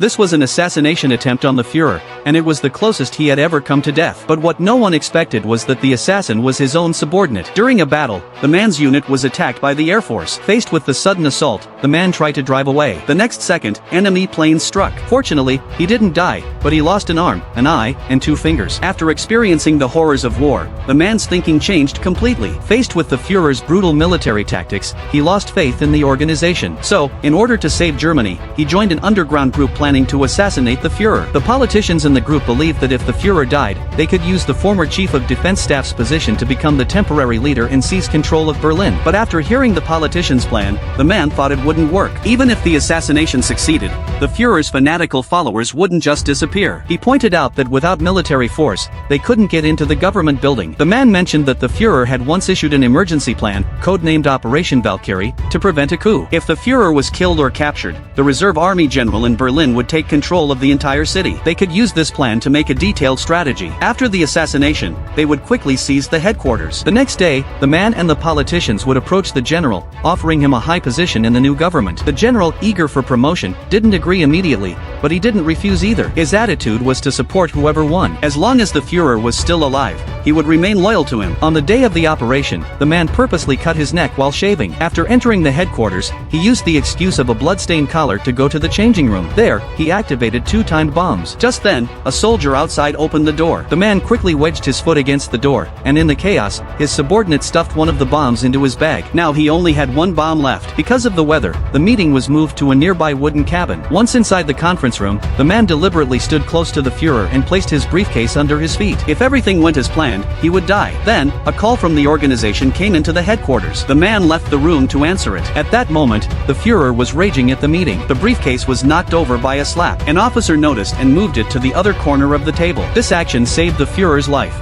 This was an assassination attempt on the Führer, and it was the closest he had ever come to death. But what no one expected was that the assassin was his own subordinate. During a battle, the man's unit was attacked by the Air Force. Faced with the sudden assault, the man tried to drive away. The next second, enemy planes struck. Fortunately, he didn't die, but he lost an arm, an eye, and 2 fingers. After experiencing the horrors of war, the man's thinking changed completely. Faced with the Führer's brutal military tactics, he lost faith in the organization. So, in order to save Germany, he joined an underground group planning to assassinate the Führer. The politicians in the group believed that if the Führer died, they could use the former chief of defense staff's position to become the temporary leader and seize control of Berlin. But after hearing the politicians' plan, the man thought it wouldn't work. Even if the assassination succeeded, the Führer's fanatical followers wouldn't just disappear. He pointed out that without military force, they couldn't get into the government building. The man mentioned that the Führer had once issued an emergency plan, codenamed Operation Valkyrie, to prevent a coup. If the Führer was killed or captured, the reserve army general in Berlin would take control of the entire city. They could use this plan to make a detailed strategy. After the assassination, they would quickly seize the headquarters. The next day, the man and the politicians would approach the general, offering him a high position in the new government. The general, eager for promotion, didn't agree immediately, but he didn't refuse either. His attitude was to support whoever won. As long as the Führer was still alive, he would remain loyal to him. On the day of the operation, the man purposely cut his neck while shaving. After entering the headquarters, he used the excuse of a bloodstained collar to go to the changing room. There, he activated 2 timed bombs. Just then, a soldier outside opened the door. The man quickly wedged his foot against the door, and in the chaos, his subordinate stuffed one of the bombs into his bag. Now he only had 1 bomb left. Because of the weather, the meeting was moved to a nearby wooden cabin. Once inside the conference room, the man deliberately stood close to the Führer and placed his briefcase under his feet. If everything went as planned, he would die. Then, a call from the organization came into the headquarters. The man left the room to answer it. At that moment, the Führer was raging at the meeting. The briefcase was knocked over by a slap. An officer noticed and moved it to the other corner of the table. This action saved the Führer's life.